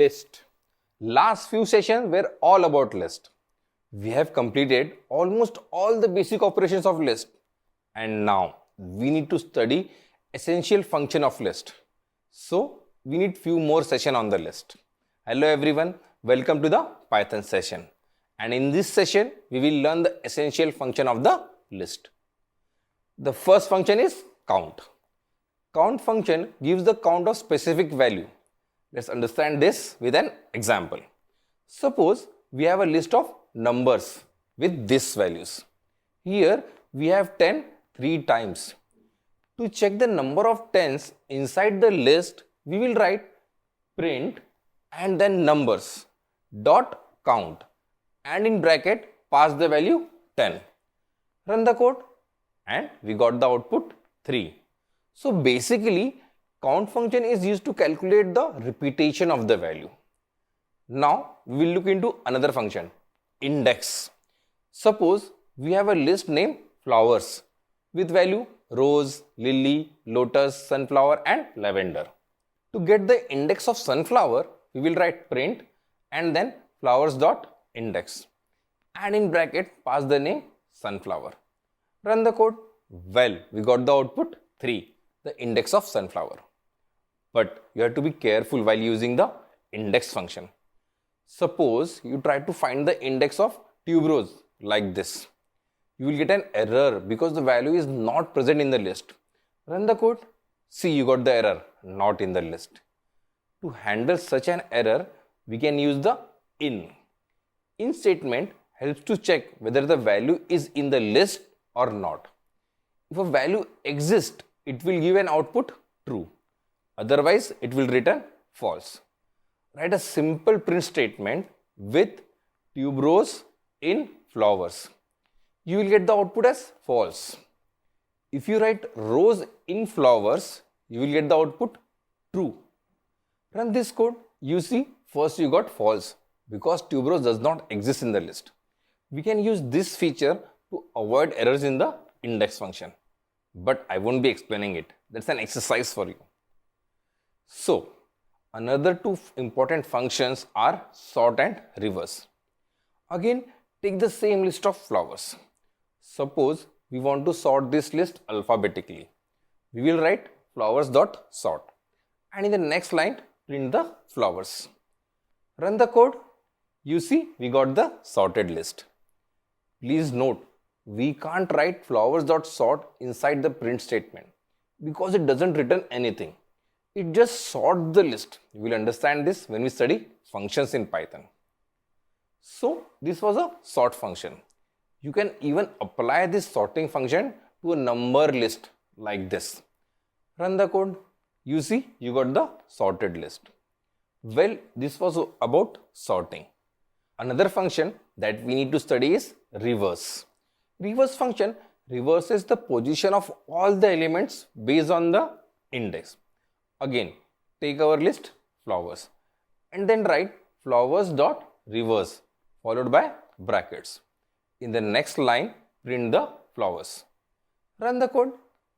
list. Last few sessions were all about list. We have completed almost all the basic operations of list, and now we need to study essential function of list. So we need few more session on the list. Hello everyone, welcome to the Python session. And in this session, we will learn the essential function of the list. The first function is count. Count function gives the count of specific value. Let's understand this with an example. Suppose we have a list of numbers with these values. Here we have 10 3 times. To check the number of tens inside the list, we will write print and then numbers dot count and in bracket pass the value 10. Run the code and we got the output 3. So basically count function is used to calculate the repetition of the value. Now we will look into another function, index. Suppose we have a list named flowers with value rose, lily, lotus, sunflower and lavender. To get the index of sunflower, we will write print and then flowers dot index and in bracket pass the name sunflower. Run the code. Well, we got the output 3, the index of sunflower. But you have to be careful while using the index function. Suppose you try to find the index of tuberose like this. You will get an error because the value is not present in the list. Run the code. See, you got the error, not in the list. To handle such an error, we can use the in. In statement helps to check whether the value is in the list or not. If a value exists, it will give an output true. Otherwise, it will return false. Write a simple print statement with tuberose in flowers. You will get the output as false. If you write rose in flowers, you will get the output true. Run this code. You see, first you got false because tuberose does not exist in the list. We can use this feature to avoid errors in the index function. But I won't be explaining it. That's an exercise for you. So, another two important functions are sort and reverse. Again, take the same list of flowers. Suppose we want to sort this list alphabetically. We will write flowers.sort and in the next line print the flowers. Run the code. You see, we got the sorted list. Please note, we can't write flowers.sort inside the print statement because it doesn't return anything. It just sorts the list. You will understand this when we study functions in Python. So this was a sort function. You can even apply this sorting function to a number list like this. Run the code. You see, you got the sorted list. Well, this was about sorting. Another function that we need to study is reverse. Reverse function reverses the position of all the elements based on the index. Again, take our list flowers and then write flowers dot reverse followed by brackets. In the next line, print the flowers. Run the code.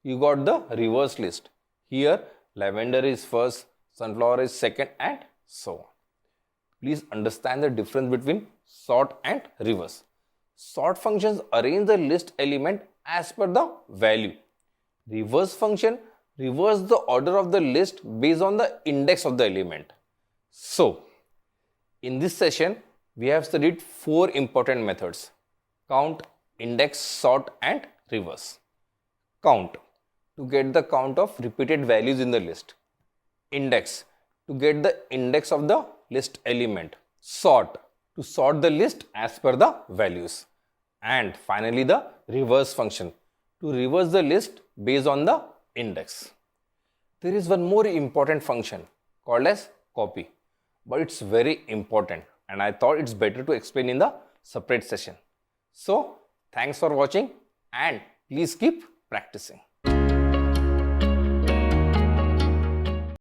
You got the reverse list. Here, lavender is first, sunflower is second and so on. Please understand the difference between sort and reverse. Sort functions arrange the list element as per the value. Reverse function reverse the order of the list based on the index of the element. So, in this session, we have studied 4 important methods: count, index, sort and reverse. Count, to get the count of repeated values in the list. Index, to get the index of the list element. Sort, to sort the list as per the values. And finally the reverse function, to reverse the list based on the index. There is one more important function called as copy, but it's very important and I thought it's better to explain in the separate session. So, thanks for watching and please keep practicing.